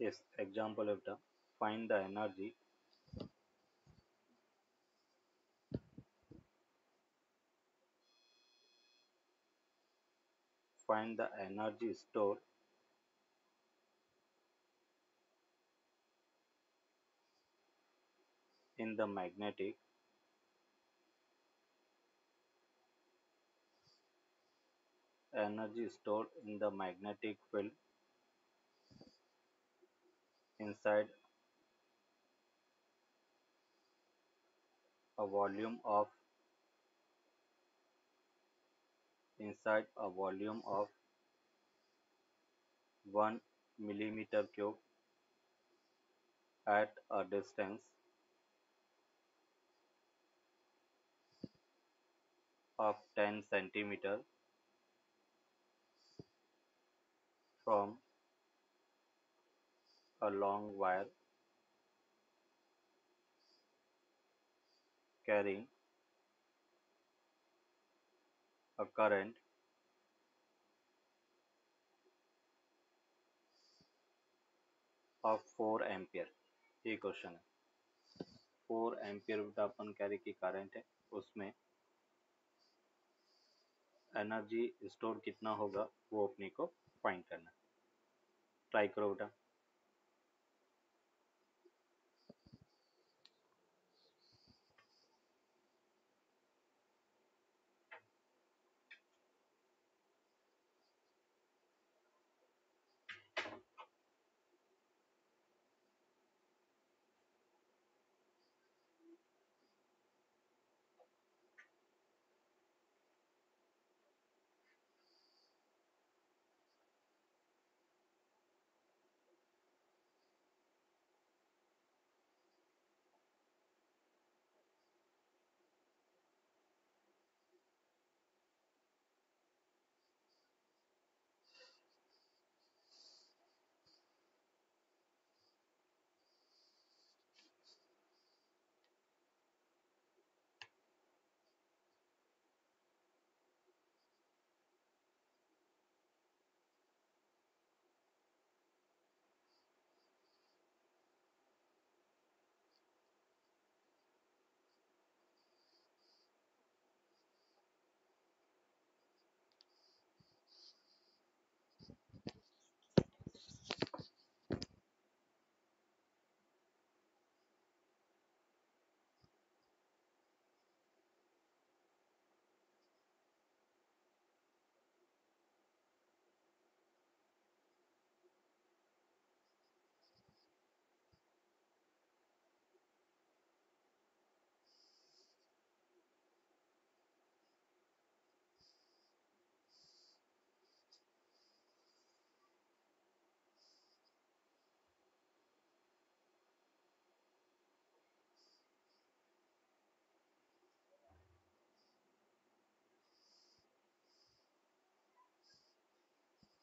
Yes, example of the find the energy find the energy stored in the magnetic energy stored in the magnetic field inside a volume of a volume of 1 millimeter cube at a distance of 10 centimeter from a long wire carrying a current of 4 ampere। ये question है। 4 ampere का अपन कह रहे कि current है, उसमें energy store कितना होगा वो अपने को फाइंड करना है। ट्राई करो बेटा।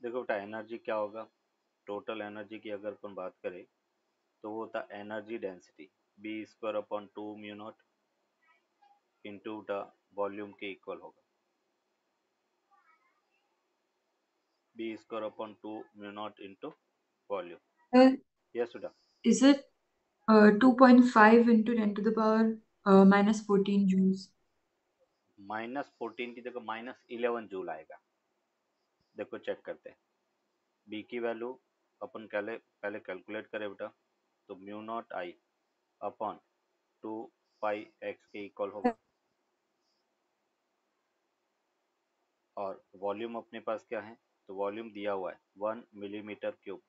देखो बेटा, एनर्जी क्या होगा? टोटल एनर्जी की अगर अपन बात करें तो वो होता energy density B square upon 2 mu not into the volume के इक्वल होगा। B square upon 2 mu not into volume. Uh, yes बेटा। is it 2.5 into 10 to the power minus 14 joules? -14 की जगह -11 जूल आएगा। देखो चेक करते हैं। बी की वैल्यू अपन पहले कैलकुलेट करें बेटा, तो mu naught I upon 2 pi x के इक्वल होगा। और वॉल्यूम अपने पास क्या है? तो वॉल्यूम दिया हुआ है 1 मिलीमीटर क्यूब,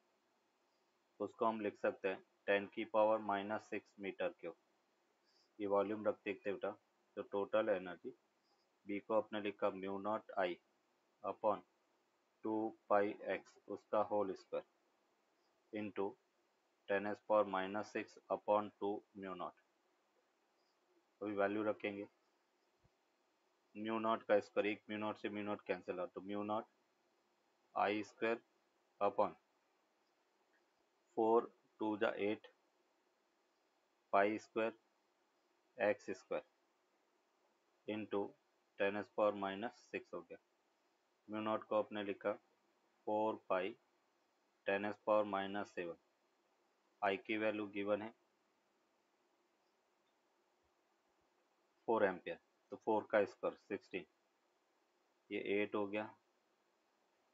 उसको हम लिख सकते हैं 10⁻⁻⁶ मीटर क्यूब। ये वॉल्यूम रख देखते बेटा। तो टोटल एनर्जी बी को अपने लिखा mu naught I upon 2 pi x उसका whole square into 10⁻⁻⁶ upon 2 mu naught. अभी वैल्यू रखेंगे। म्यू नॉट का स्क्वायर, एक म्यू नॉट से म्यू नॉट कैंसिल आउट, तो mu naught I square upon 4 2 8 pi square x square into 10⁻⁻⁶ हो गया। Mu naught को आपने लिखा 4 पाई 10⁻⁻⁷ आई की वैल्यू गिवन है 4 एम्पियर, तो 4 का स्क्वायर 16, ये 8 हो गया,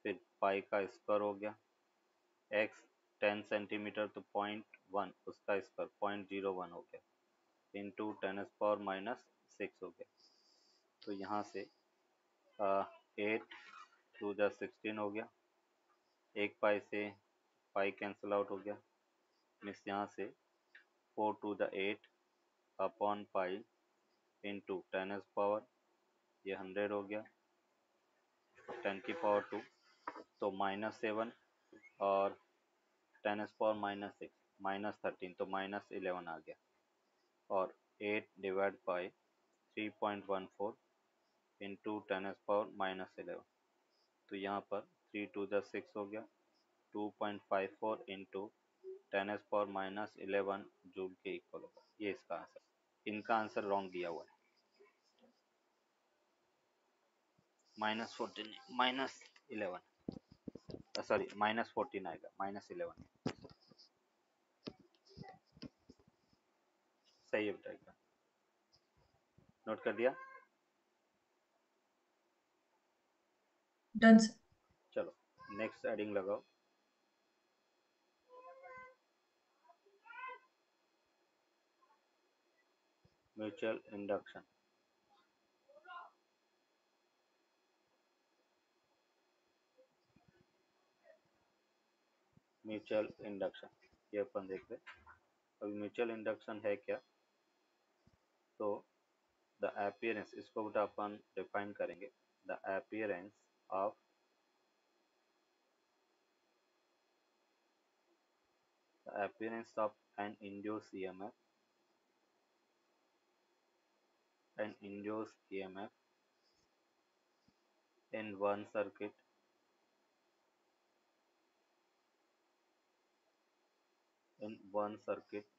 फिर पाई का स्क्वायर हो गया, एक्स 10 सेंटीमीटर तो 0.1 उसका स्क्वायर 0.01 हो गया, इंटू 10⁻⁻6 हो गया। तो यहाँ से 8 टू द 16 हो गया, एक पाई से पाई कैंसिल आउट हो गया, मीन्स यहाँ से 4 to the 8 upon pi into 10⁻, ये 100 हो गया, 10⁻², तो -7 और 10⁻⁻6 -13, तो -11 आ गया, और 8 डिवाइड बाई 3.14 इंटू 10⁻⁻11, तो यहाँ पर 3 टू द 6 हो गया, 2.54 इंटू 10⁻⁻11 जूल के इक्वल होगा। ये इसका आंसर। इनका आंसर रॉन्ग दिया हुआ है, -14 -11, सॉरी -14 आएगा, -11 सही है बेटा, नोट कर दिया। Done sir. चलो नेक्स्ट एडिंग लगाओ। म्यूचुअल इंडक्शन, म्यूचुअल इंडक्शन ये अपन देख रहे। अभी म्यूचुअल इंडक्शन है क्या, तो द अपीयरेंस, इसको बेटा अपन डिफाइन करेंगे, the appearance of an induced EMF, in one circuit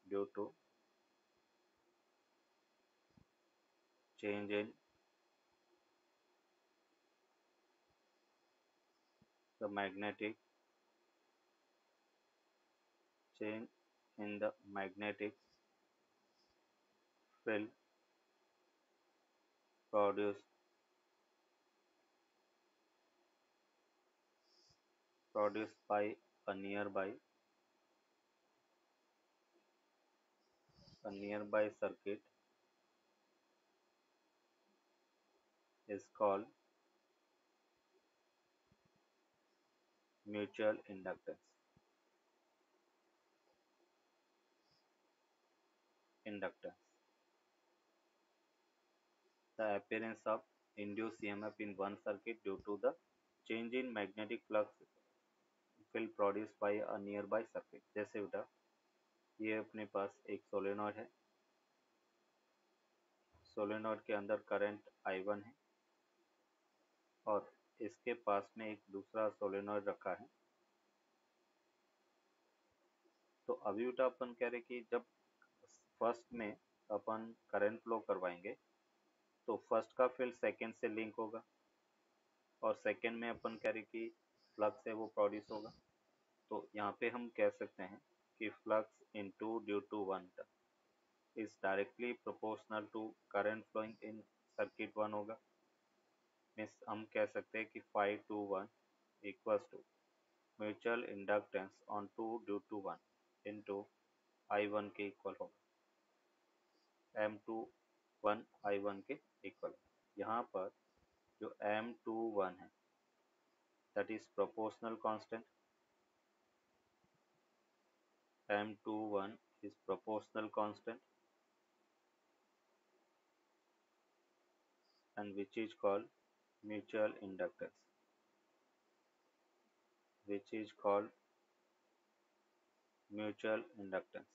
due to change in the magnetic field produced by a nearby circuit is called mutual inductance. The appearance of induced EMF in one circuit due to the change in magnetic flux field produced by a nearby circuit। जैसे बेटा ये अपने पास एक solenoid है, solenoid के अंदर current I1 है, और इसके पास में एक दूसरा सोलेनॉइड रखा है। तो अभी बेटा अपन कह रहे कि जब फर्स्ट में अपन करंट फ्लो करवाएंगे तो फर्स्ट का फील्ड सेकंड से लिंक होगा, और सेकंड में अपन कह रहे कि फ्लक्स है वो प्रोड्यूस होगा। तो यहाँ पे हम कह सकते हैं कि flux into due to 1 is directly proportional to current flowing in circuit 1 होगा। मीन्स हम कह सकते हैं कि 5 to 1 equals to mutual inductance on 2 due to 1 into I1 के इक्वल होगा, M21 I1 के इक्वल। यहाँ पर जो M21 है that is proportional constant, M21 is proportional constant and which is called mutual inductance, which is called mutual inductance,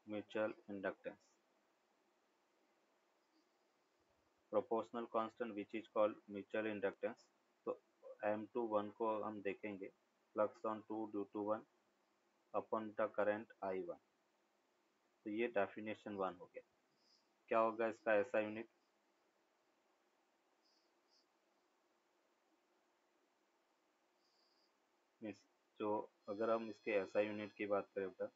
mutual inductance, proportional constant which is called mutual inductance। तो M21 को हम देखेंगे flux on 2 due to 1 upon the current I1, तो ये definition 1 हो गया। क्या होगा इसका ऐसा यूनिट, तो अगर हम इसके एसआई यूनिट की बात करें बेटा,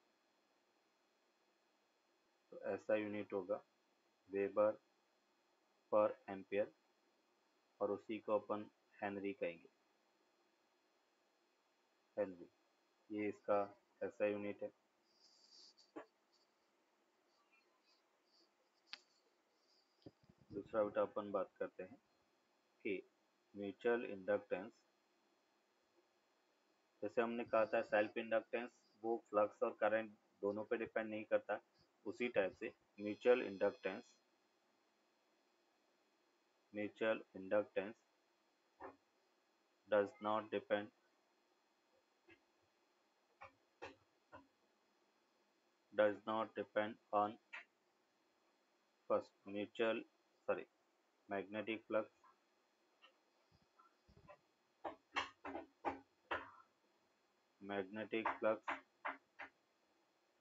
तो एसआई यूनिट होगा वेबर पर एम्पियर, और उसी को अपन हेनरी कहेंगे, हेनरी, ये इसका एसआई यूनिट है। दूसरा बेटा अपन बात करते हैं कि म्यूचुअल इंडक्टेंस, जैसे हमने कहा था सेल्फ इंडक्टेंस वो फ्लक्स और करंट दोनों पे डिपेंड नहीं करता, उसी टाइप से mutual inductance does not depend on first magnetic flux,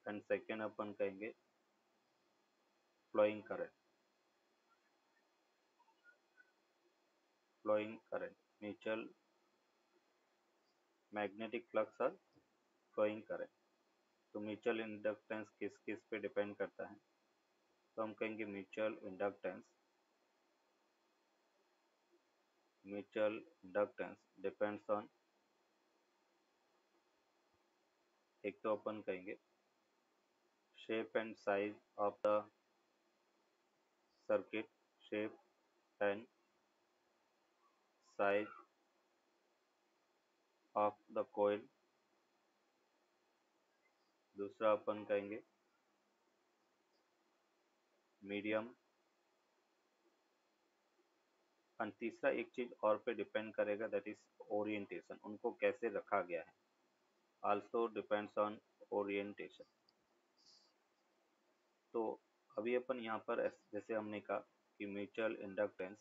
and second अपन कहेंगे flowing current, mutual magnetic flux और फ्लोइंग करंट। तो म्यूचुअल इंडक्टेंस किस किस पे डिपेंड करता है, तो हम कहेंगे म्यूचुअल इंडक्टेंस डिपेंड्स ऑन, एक तो अपन कहेंगे shape and size of the circuit, shape and size of the coil. दूसरा अपन कहेंगे मीडियम, और तीसरा एक चीज और पे डिपेंड करेगा, दैट इज ओरिएंटेशन, उनको कैसे रखा गया है, आल्सो डिपेंड्स ऑन ओरिएंटेशन। तो अभी अपन यहाँ पर जैसे हमने कहा कि म्यूचुअल इंडक्टेंस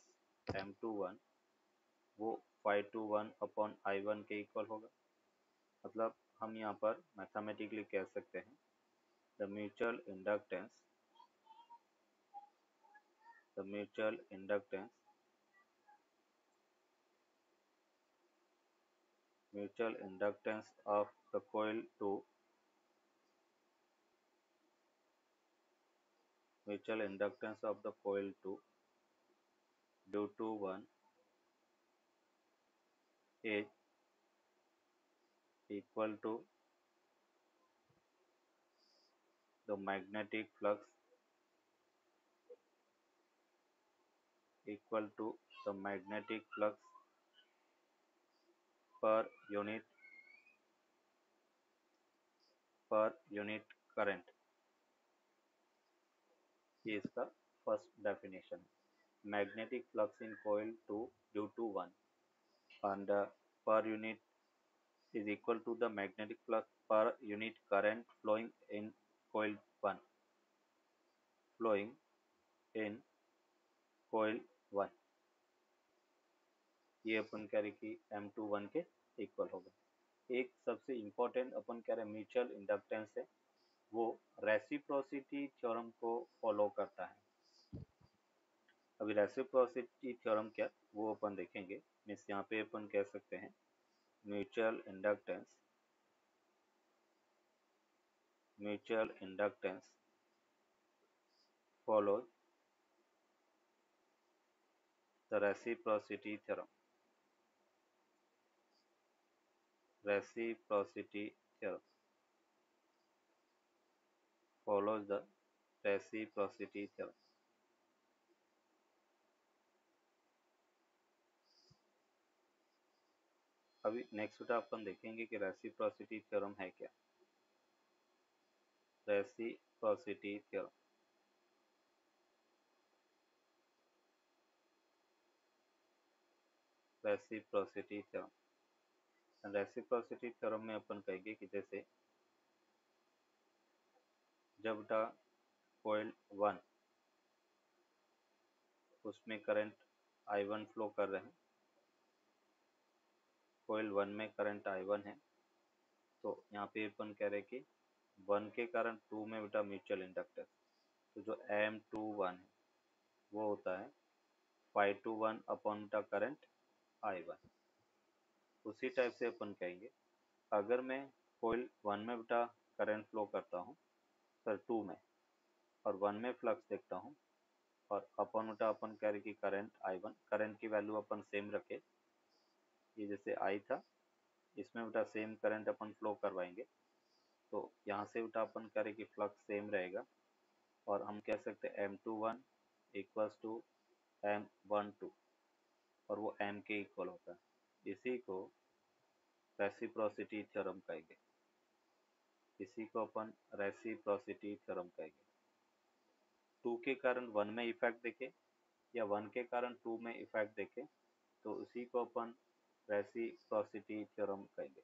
M21 वो 5 to 1 अपॉन I1 के इक्वल होगा, मतलब हम यहाँ पर मैथमेटिकली कह सकते हैं the mutual inductance of the coil 2 due to 1 is equal to the magnetic flux per unit current। ये इसका फर्स्ट डेफिनेशन है, magnetic flux in coil 2 due to 1 and per unit is equal to the magnetic flux per unit current one flowing in coil 1। ये अपन कह रहे कि M21 के equal होगा। एक सबसे इम्पोर्टेंट अपन कह रहे म्यूचुअल इंडक्टेंस है, वो रेसिप्रोसिटी थ्योरम को फॉलो करता है। अभी रेसिप्रोसिटी थ्योरम क्या वो अपन देखेंगे, मीन्स यहाँ पे अपन कह सकते हैं mutual inductance follows the reciprocity theorem follows the reciprocity theorem। अभी नेक्स्ट बेटा अपन देखेंगे कि रेसिप्रोसिटी थ्योरम है क्या। रेसिप्रोसिटी थ्योरम, रेसिप्रोसिटी थ्योरम में अपन कहेंगे कि जैसे जब बेटा coil 1 उसमें करंट I1 फ्लो कर रहे हैं, coil 1 में करंट I1 है, तो यहाँ पे अपन कह रहे हैं कि 1 के कारण 2 में बेटा म्यूचुअल इंडक्टेंस, तो जो M21 है वो होता है 5 to 1 upon the current I1। उसी टाइप से अपन कहेंगे अगर मैं कोयल 1 में बेटा करंट फ्लो करता हूँ, सर 2 में, और 1 में फ्लक्स देखता हूँ, और अपन बेटा अपन कह रहे कि करंट I1, करंट की वैल्यू अपन सेम रखे, ये जैसे I था, इसमें बेटा सेम करंट अपन फ्लो करवाएंगे, तो यहाँ से बेटा अपन कह रहे कि फ्लक्स सेम रहेगा, और हम कह सकते हैं M21 इक्वल्स टू M12, और वो M के इक्वल होता है। इसी को रेसिप्रोसिटी थ्योरम कहेंगे, इसी को अपन रेसिप्रोसिटी थ्योरम कहेंगे। 2 के कारण 1 में इफेक्ट देखे, या 1 के कारण 2 में इफेक्ट देखे, तो उसी को अपन रेसिप्रोसिटी थ्योरम कहेंगे,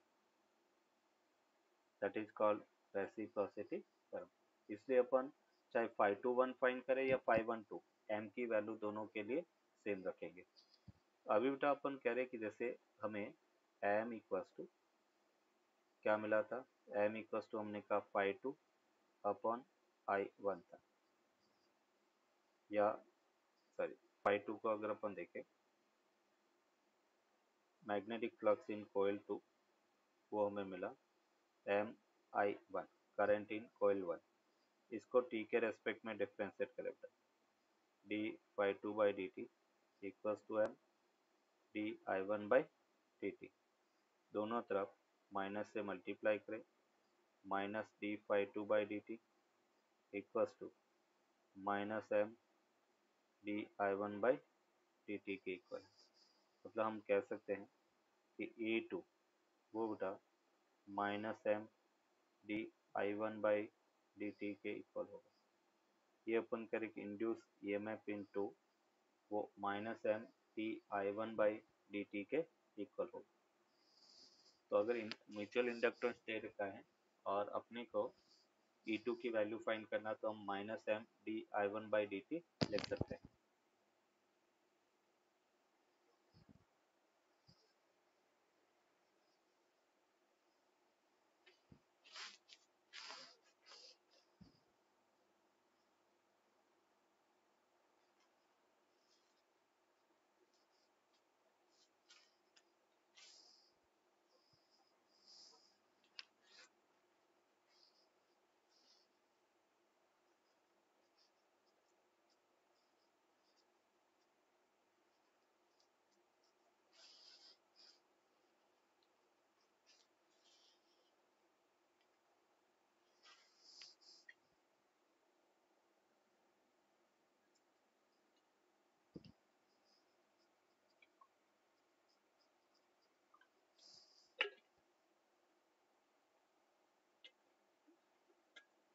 that is called reciprocity theorem. इसलिए अपन चाहे phi21 फाइंड करें या phi12, m की वैल्यू दोनों के लिए सेम रखेंगे। अभी बेटा अपन कह रहे कि जैसे हमें m इक्वल्स टू क्या मिला था, m इक्वल्स टू हमने कहा phi2 अपॉन I1 था, या सॉरी phi2 को अगर अपन देखें, मैग्नेटिक फ्लक्स इन कोयल 2, वो हमें मिला MI1, करंट इन कोयल 1। इसको t के रेस्पेक्ट में डिफ्रेंशिएट करें बेटा, d phi2 by D T equals to m d I1 by D T, दोनों तरफ माइनस से मल्टीप्लाई करें, minus d phi2 by D T equals to minus m d I1 by D T के equal. मतलब हम कह सकते हैं कि E2 वो बेटा minus m d I1 by D T के इक्वल होगा। ये अपन करें कि इंड्यूस EMF इनटू वो minus m d I1 by D T के इक्वल होगा। तो अगर म्यूचुअल इंडक्टेंस दे रखा है और अपने को E2 की वैल्यू फाइंड करना, तो हम minus m d I1 by D T लिख सकते हैं।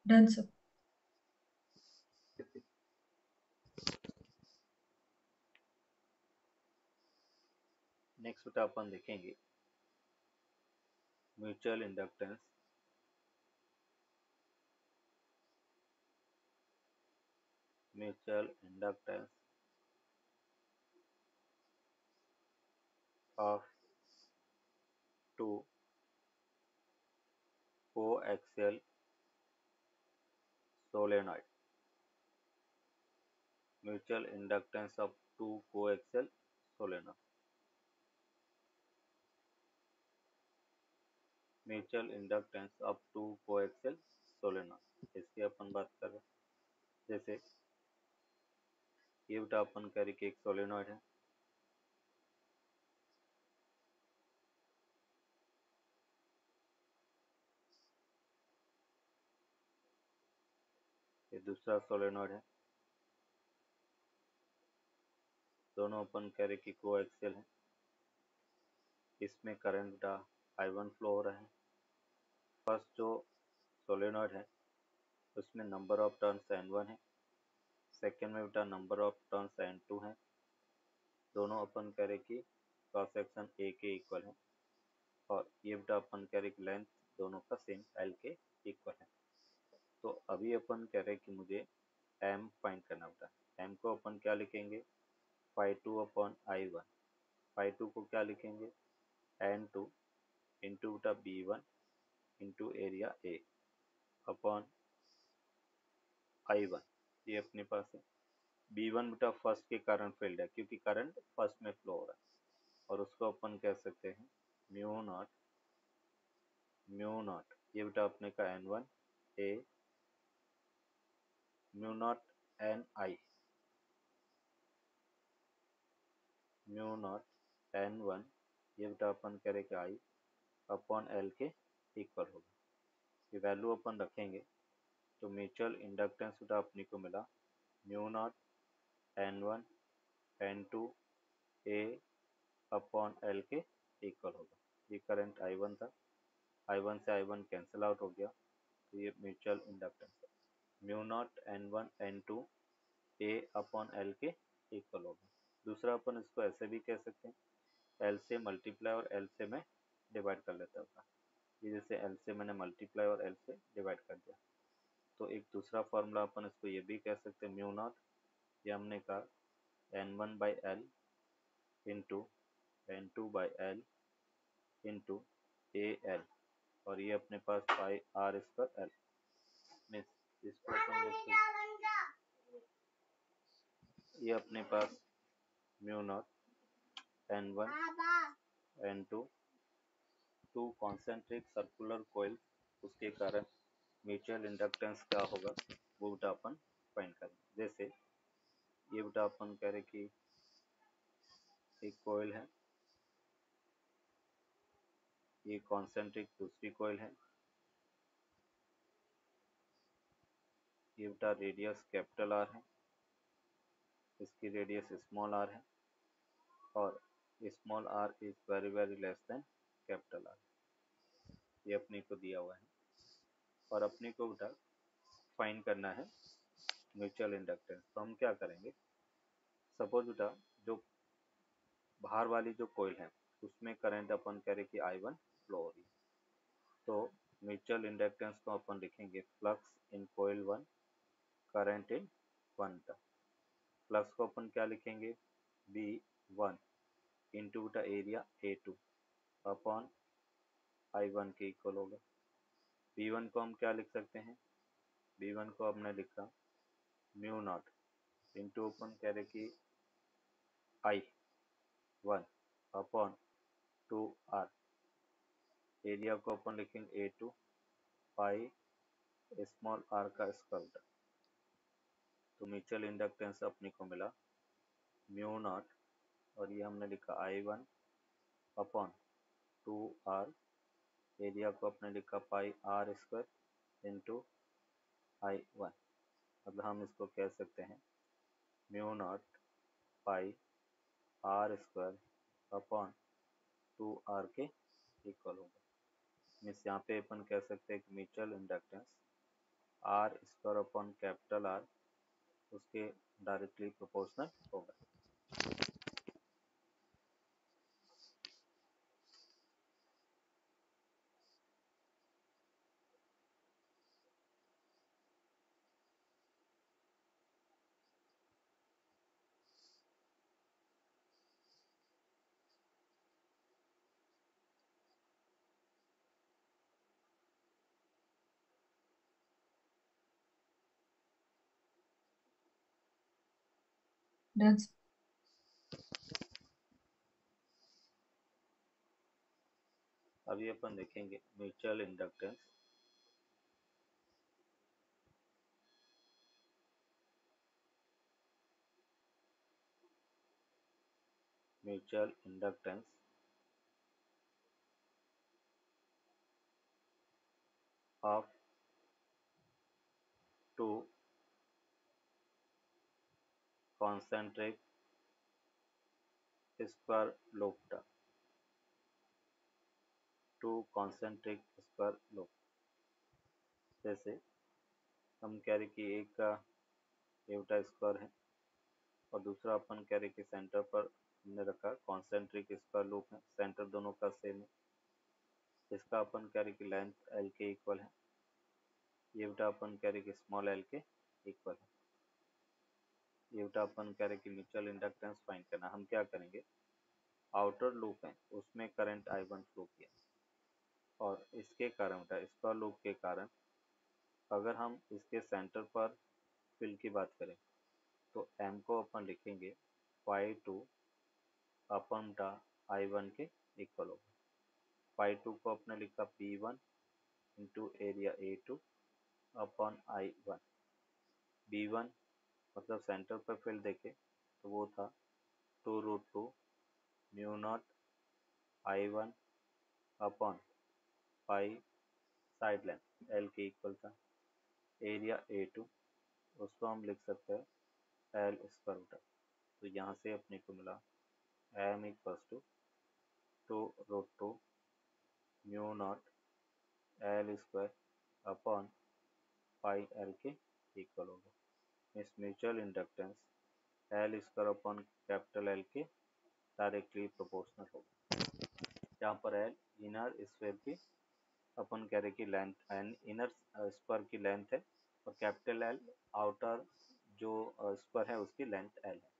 Done sir. नेक्स्ट बेटा अपन देखेंगे mutual inductance, mutual inductance of two coaxial solenoid, mutual inductance of two coaxial solenoid, mutual inductance of two coaxial solenoid, इसकी अपन बात कर रहे हैं। जैसे ये बेटा अपन कह रहे कि एक सोलेनॉइड है, ये दूसरा सोलेनॉइड है, दोनों अपन कह रहे कि कोएक्सियल है। इसमें करंट बेटा I1 फ्लो हो रहा है। फर्स्ट जो सोलेनॉइड है उसमें नंबर ऑफ टर्न्स N1 है, सेकेंड में बेटा नंबर ऑफ टर्न्स N2 है, दोनों अपन कह रहे कि क्रॉस सेक्शन A के इक्वल है, और ये बेटा अपन कह रहे कि लेंथ दोनों का सेम L के इक्वल है। तो अभी अपन कह रहे कि मुझे M फाइंड करना बेटा, M को अपन क्या लिखेंगे, phi2 अपॉन I1, phi2 को क्या लिखेंगे N2 इंटू बेटा B1 into area A upon I1, ये अपने पास है। B1 बेटा फर्स्ट के कारण फील्ड है, क्योंकि करंट फर्स्ट में फ्लो हो रहा है, और उसको अपन कह सकते हैं म्यू नॉट म्यू नॉट, ये बेटा अपने का N1 A mu naught Ni, mu naught N1, ये बेटा अपन करेंगे आई अपॉन एल के इक्वल होगा। ये वैल्यू अपन रखेंगे तो म्यूचुअल इंडक्टेंस बेटा अपने को मिला mu naught N1 N2 A upon L के इक्वल होगा। ये करंट I1 था, I1 से I1 कैंसिल आउट हो गया, तो ये म्यूचुअल इंडक्टेंस है mu naught N1 N2 A upon L के इक्वल होगा। दूसरा अपन इसको ऐसे भी कह सकते हैं, एल से मल्टीप्लाई और एल से मैं डिवाइड कर लेता था। ये जैसे एल से मैंने मल्टीप्लाई और एल से डिवाइड कर दिया, तो एक दूसरा फॉर्मूला अपन इसको ये भी कह सकते हैं म्यू नॉट, ये हमने कहा N1 by L into N2 by L into A L, और ये अपने पास pi R square L. Means इसको अपन लिख सकते, ये अपने पास mu naught N1 N2 two concentric circular coil, उसके कारण म्यूचुअल इंडक्टेंस क्या होगा वो बेटा अपन फाइंड करेंगे। जैसे ये बेटा अपन कह रहे कि एक कोयल है, ये कॉन्सेंट्रिक दूसरी कोयल है, ये बेटा रेडियस कैपिटल आर है, इसकी रेडियस स्मॉल आर है, और small R is very very less than capital R, ये अपने को दिया हुआ है। और अपने को बेटा फाइंड करना है म्यूचुअल इंडक्टेंस, तो हम क्या करेंगे, सपोज बेटा जो बाहर वाली जो कोयल है उसमें करंट अपन कह रहे कि I1 फ्लो हो रही है, तो म्यूचुअल इंडक्टेंस को अपन लिखेंगे flux in coil 1 current in 1 term. Flux को अपन क्या लिखेंगे B1 इंटू बेटा एरिया A2 अपॉन I1 के इक्वल होगा। B1 को हम क्या लिख सकते हैं, B1 को हमने लिखा म्यू नॉट इंटू अपन कह रहे कि I1 अपॉन 2R, एरिया को अपन लिखेंगे A2 पाई स्मॉल आर का स्क्वायर। तो म्यूचुअल इंडक्टेंस अपने को मिला म्यू नॉट, और ये हमने लिखा I1 अपॉन 2R, एरिया को अपने लिखा पाई आर स्क्वायर इंटू I1, मतलब हम इसको कह सकते हैं mu not pi R square upon 2R के इक्वल होगा। मीन्स यहाँ पे अपन कह सकते हैं कि mutual inductance R square upon capital R उसके डायरेक्टली प्रोपोर्शनल होगा। That's अभी अपन देखेंगे mutual inductance, mutual inductance of two concentric square loop, two concentric square loop. जैसे हम कह रहे कि एक का एवटा स्क्वायर है और दूसरा अपन कह रहे कि सेंटर पर हमने रखा कॉन्सेंट्रिक स्क्वायर लूप है, सेंटर दोनों का सेम है, इसका अपन कह रहे कि लेंथ एल के इक्वल है, ये बेटा अपन कह रहे कि स्मॉल एल के इक्वल है। ये बेटा अपन कह रहे कि म्यूचुअल इंडक्टेंस फाइंड करना, हम क्या करेंगे, आउटर लूप है उसमें करंट I1 फ्लो किया, और इसके कारण बेटा स्क्वायर लूप के कारण अगर हम इसके सेंटर पर फिल की बात करें तो M को अपन लिखेंगे फाई टू अपन बेटा I1 के इक्वल होगा। फाई टू को अपने लिखा P1 into area A2 upon I1। B1 मतलब सेंटर पर फील्ड देखे तो वो था 2√2 mu not I1 upon pi side length L के इक्वल था। एरिया A2 उसको हम लिख सकते हैं L स्क्वायर रूट। तो यहाँ से अपने को मिला M equals to 2√2 mu not L square upon pi L के इक्वल होगा। इस mutual inductance L square upon capital L के डायरेक्टली प्रोपोर्शनल होगा। यहाँ पर L इनर स्फीयर की अपन कह रहे कि लेंथ एंड इनर स्क्वायर की लेंथ है और कैपिटल L आउटर जो स्क्वायर है उसकी लेंथ L है।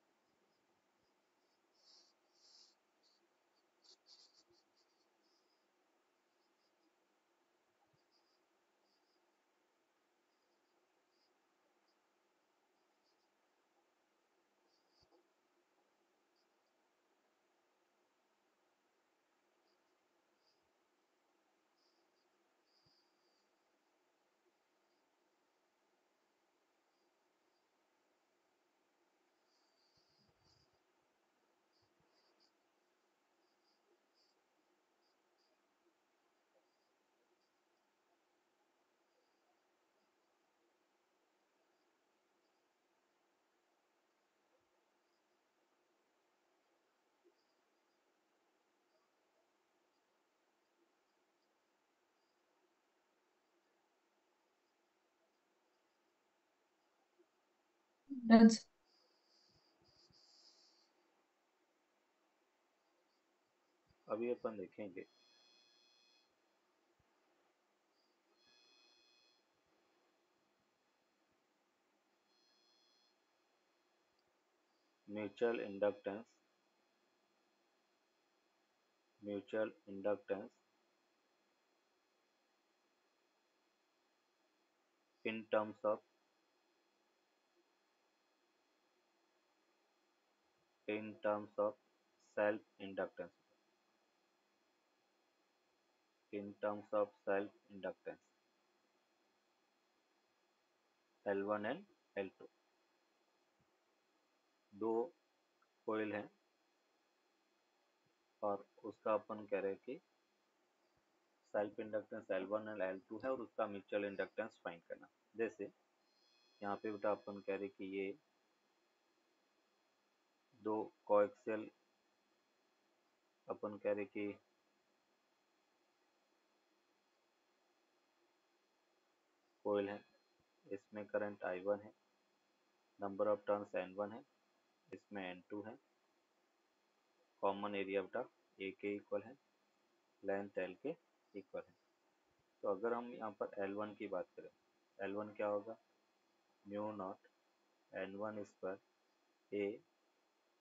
That's अभी अपन देखेंगे mutual inductance in terms of self inductance L1 and L2 दो कोयल हैं और उसका अपन कह रहे हैं कि self inductance L1 and L2 है और उसका म्यूचुअल इंडक्टेंस फाइंड करना। जैसे यहाँ पे बेटा अपन कह रहे कि ये दो कोएक्सियल अपन कह रहे कि कोयल है, इसमें करंट I1 है, नंबर ऑफ टर्न्स N1 है, इसमें N2 है, कॉमन एरिया बेटा A के इक्वल है, लेंथ L के इक्वल है। तो अगर हम यहाँ पर L1 की बात करें, L1 क्या होगा, mu naught N1 square A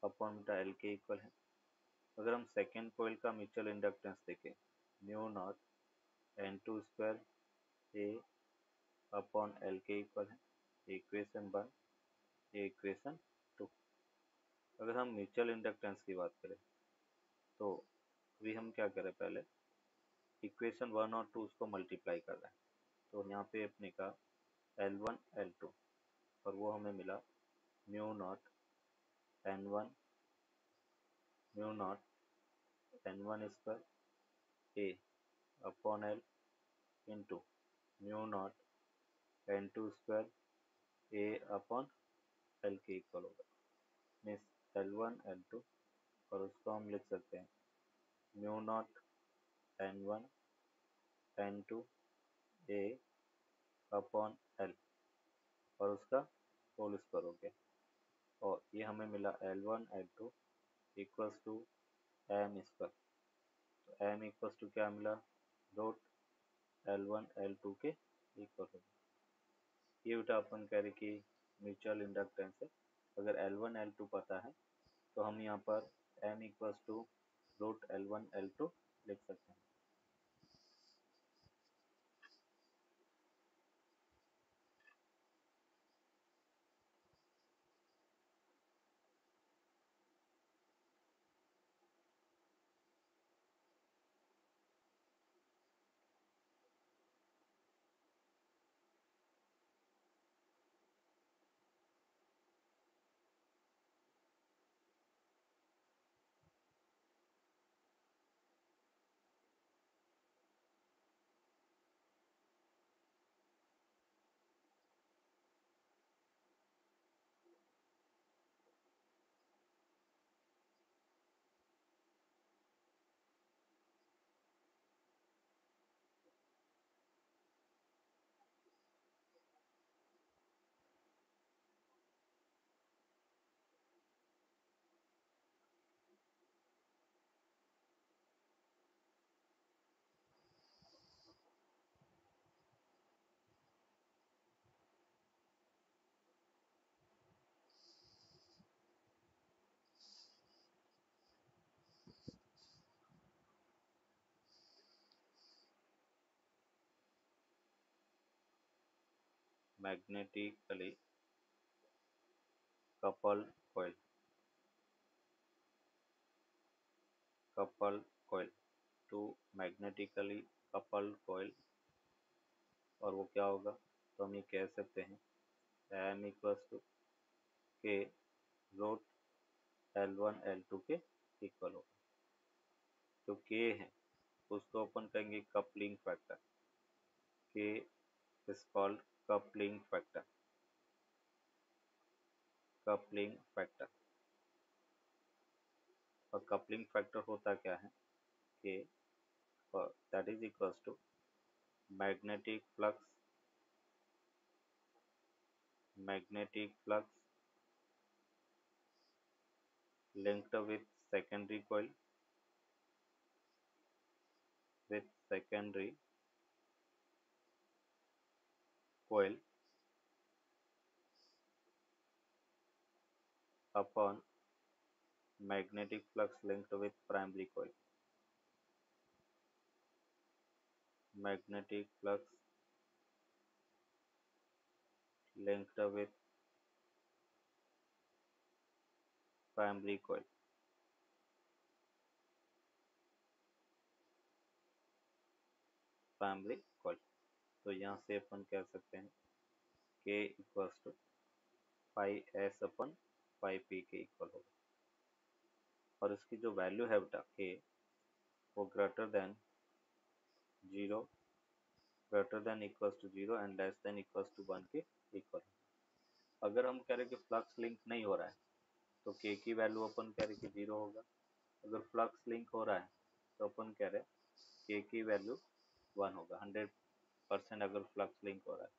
upon बेटा L के इक्वल है। अगर हम सेकेंड कोयल का म्यूचुअल इंडक्टेंस देखें, mu naught N2 square A upon L के इक्वल है। Equation 1, equation 2। अगर हम म्यूचुअल इंडक्टेंस की बात करें तो अभी हम क्या करें, पहले इक्वेशन 1 और 2 उसको मल्टीप्लाई कर रहे हैं। तो यहाँ पे अपने का L1 L2 और वो हमें मिला mu naught N1 square A upon L into mu naught N2 square A upon L के इक्वल होगा। मीन्स L1 L2 और उसको हम लिख सकते हैं mu naught N1 N2 A upon L और उसका होल स्क्वायर हो गया। और ये हमें मिला L1 L2 equals to M square. तो M इक्वल्स टू क्या मिला, रूट L1 L2 के इक्वल होगा। ये बेटा अपन कह रहे कि म्यूचुअल इंडक्टेंस है। अगर L1 L2 पता है तो हम यहाँ पर M equals to root L1 L2 लिख सकते हैं। magnetically coupled coil, to magnetically coupled coil, और वो क्या होगा, तो हम ये कह सकते हैं m equals to k root L1 L2 के इक्वल होगा। जो k है उसको अपन कहेंगे coupling factor, k is called coupling factor, coupling factor. और कपलिंग फैक्टर होता क्या है, k that is equals to magnetic flux, magnetic flux linked with secondary coil, with secondary coil upon magnetic flux linked with primary coil, magnetic flux linked with primary coil, primary coil। तो यहाँ से अपन कह सकते हैं k equals to pi S upon pi P के equal होगा। और इसकी जो वैल्यू है बेटा k, वो greater than 0, greater than equals to 0 and less than equals to 1 के इक्वल। अगर हम कह रहे कि फ्लक्स लिंक नहीं हो रहा है तो k की वैल्यू अपन कह रहे कि 0 होगा। अगर फ्लक्स लिंक हो रहा है तो अपन कह रहे k की वैल्यू 1 होगा, 100% अगर फ्लक्स लिंक हो रहा है।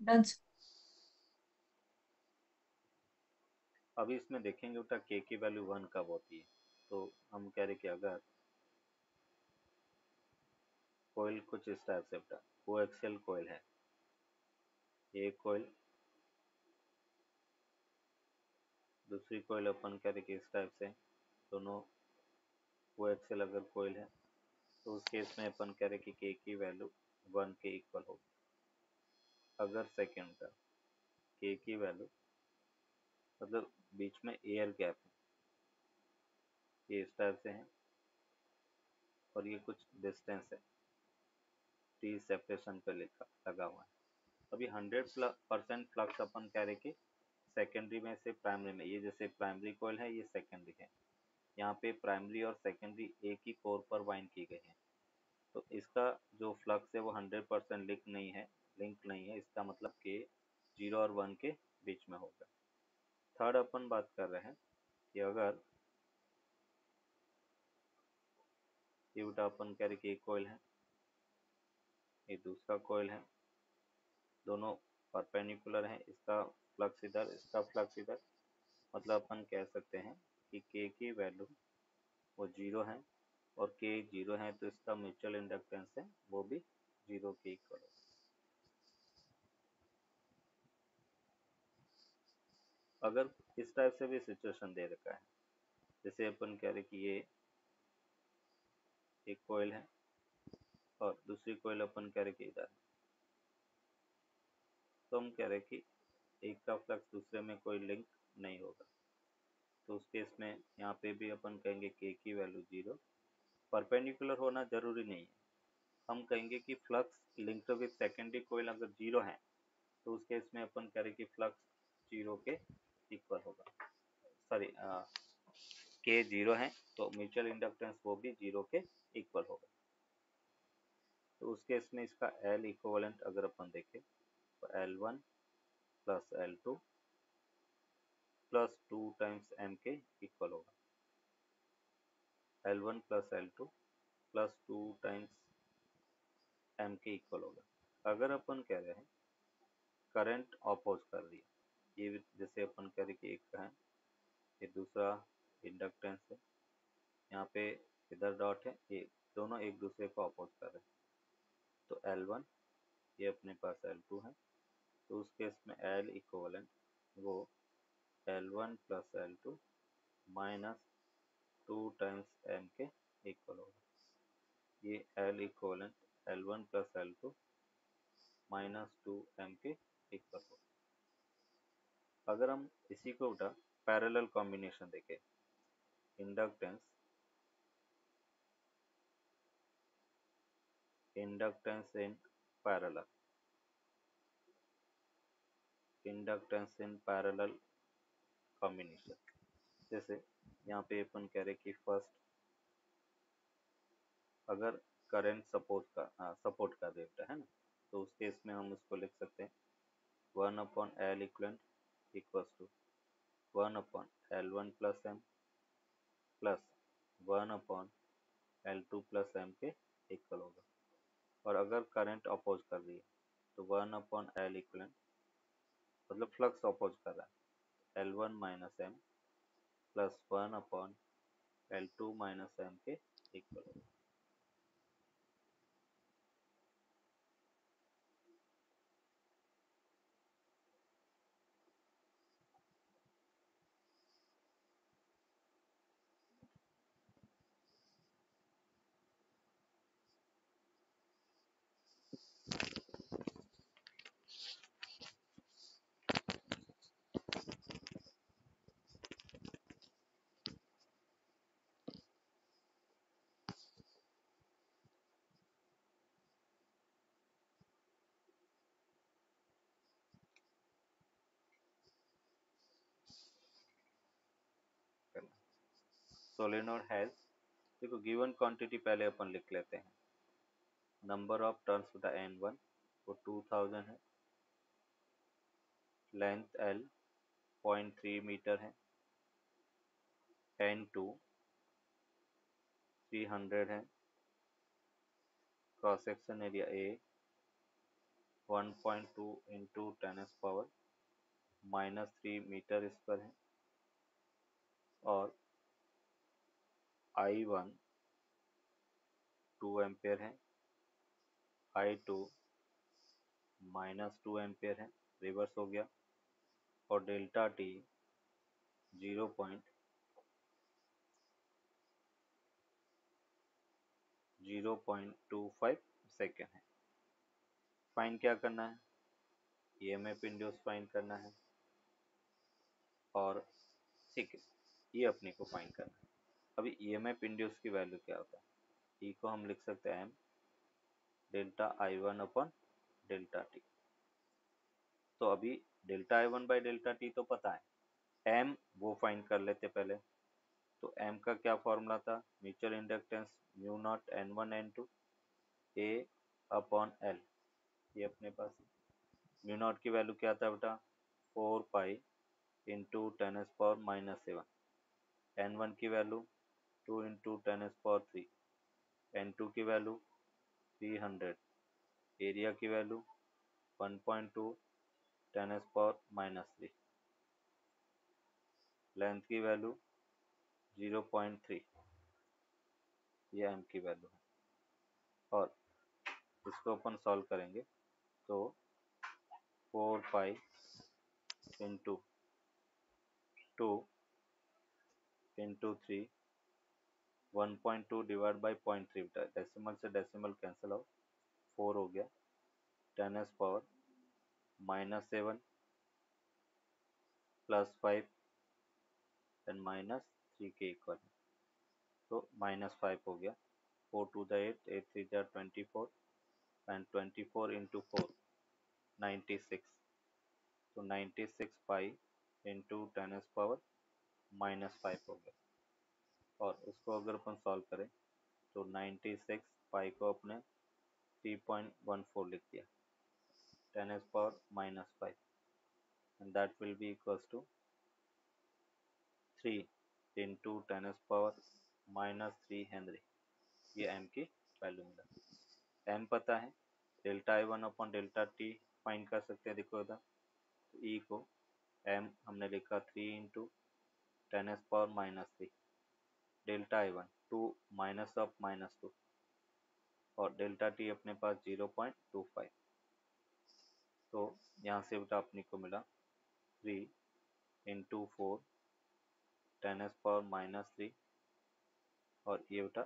डन। अभी इसमें देखेंगे बेटा k की वैल्यू 1 कब होती है। तो हम कह रहे कि अगर कोयल कुछ इस टाइप से बेटा कोएक्सियल कोयल है, एक कोयल, दूसरी कोयल अपन कह रहे कि इस टाइप से, दोनों कोएक्सियल अगर कोयल है तो उस केस में अपन कह रहे कि k की वैल्यू 1 के इक्वल होगी। अगर सेकेंड का k की वैल्यू मतलब बीच में एयर गैप है, ये इस टाइप से है और ये कुछ डिस्टेंस है t सेपरेशन पे लिखा लगा हुआ है। अभी 100% फ्लक्स अपन कह रहे कि सेकेंडरी में से प्राइमरी में, ये जैसे प्राइमरी कॉइल है ये सेकेंडरी है, यहाँ पे प्राइमरी और सेकेंडरी एक ही कोर पर वाइंड की गई है। तो इसका जो फ्लक्स है वो 100% लिंक नहीं है, इसका मतलब कि 0 और 1 के बीच में होगा। थर्ड अपन बात कर रहे हैं कि अगर ये बेटा अपन कह रहे कि एक कॉइल है, ये दूसरा कॉइल है, दोनों परपेंडिकुलर है, इसका फ्लक्स इधर, इसका फ्लक्स इधर, मतलब अपन कह सकते हैं कि k की वैल्यू वो 0 है और k 0 है तो इसका म्यूचुअल इंडक्टेंस है वो भी 0 के इक्वल है। अगर इस टाइप से भी सिचुएशन दे रखा है, जैसे अपन कह रहे कि ये एक कोयल है और दूसरी कोयल अपन कह रहे कि इधर है, तो हम कह रहे कि एक का फ्लक्स दूसरे में कोई लिंक नहीं होगा। तो उस केस में यहाँ पे भी अपन कहेंगे k की वैल्यू 0, परपेंडिकुलर होना जरूरी नहीं है। हम कहेंगे कि flux linked with secondary coil अगर 0 है तो उस केस में अपन कह रहे कि फ्लक्स 0 के इक्वल होगा, सॉरी k 0 है तो म्यूचुअल इंडक्टेंस वो भी 0 के इक्वल होगा। तो उस केस में इसका L इक्विवेलेंट अगर अपन देखें तो L1 plus L2 plus 2 times M के इक्वल होगा, L1 plus L2 plus 2 times M के इक्वल होगा। अगर अपन कह रहे हैं करंट अपोज कर रही है, ये जैसे अपन कह रहे कि एक है, ये दूसरा इंडक्टेंस है, यहाँ पे इधर डॉट है, ये दोनों एक दूसरे को अपोज कर रहे हैं, तो L1 ये अपने पास L2 है, तो उस केस में L इक्वलेंट वो L1 plus L2 minus 2 times M के इक्वल होगा। ये L equivalent L1 plus L2 minus 2 M के इक्वल होगा। अगर हम इसी को उठा पैरेलल कॉम्बिनेशन देखें, इंडक्टेंस इन पैरेलल कॉम्बिनेशन, जैसे यहाँ पे अपन कह रहे कि फर्स्ट अगर करंट सपोर्ट का देता है ना, तो उस केस में हम उसको लिख सकते हैं 1 upon L equivalent equals to 1 upon L1 plus M plus 1 upon L2 plus M के इक्वल होगा। और अगर करंट अपोज कर रही है तो 1 अपॉन L इक्वलेंट मतलब फ्लक्स अपोज कर रहा है L1 minus M plus 1 upon L2 minus M के इक्वल होगा। सोलेनोइड हैज, देखो गिवन क्वांटिटी पहले अपन लिख लेते हैं, नंबर ऑफ टर्न्स बटा N1 वो 2000 है, लेंथ L 0.3 मीटर है, N2 300 है, cross section area A 1.2 into 10 power -3 metre square है, और I1 2 एम्पेयर है, I2 -2 एम्पेयर है, रिवर्स हो गया, और डेल्टा T 0.25 सेकेंड है। फाइन क्या करना है, EMF इंड्यूस फाइन करना है, और ठीक है ये अपने को फाइन करना है। अभी EMF इंड्यूस की वैल्यू क्या होता है, E को हम लिख सकते हैं M delta I1 upon delta T। तो अभी delta I1 by delta T तो पता है, M वो फाइन कर लेते पहले, तो M का क्या फॉर्मूला था, mutual inductance mu naught N1 N2 A upon L, ये अपने पास म्यू नॉट की वैल्यू क्या था बेटा 4 पाई इंटू 10 पावर -7, N1 की वैल्यू 2 इंटू 10 पावर 3, N2 की वैल्यू 300, एरिया की वैल्यू 1.2 10 पावर -3, लेंथ की वैल्यू 0.3, ये M की वैल्यू है। और इसको अपन सॉल्व करेंगे तो 4 pi into 2 into 3 1.2 divide by 0.3, decimal से डेसिमल कैंसिल आउट, 4 हो गया, 10 पावर -7 +5 एंड -3 के इक्वल है, तो -5 हो गया, 4 टू द 8, 8 3 जा 24 एंड 24 इंटू 4 96, तो 96 पाई इंटू 10 पावर -5 हो गया। और उसको अगर अपन सॉल्व करें तो 96 पाई को अपने 3.14 लिख दिया, 10 power -5 and that will be equals to 3 into 10⁻³ henry, ये एम की वैल्यू मिला। एम पता है, delta I1 upon delta T find कर सकते हैं। देखो इधर ई को एम हमने लिखा 3 into 10⁻³ delta I1 2 minus of -2 और डेल्टा टी अपने पास 0.25। तो यहाँ से बेटा अपने को मिला 3 इंटू 4 10⁻³ और ये बेटा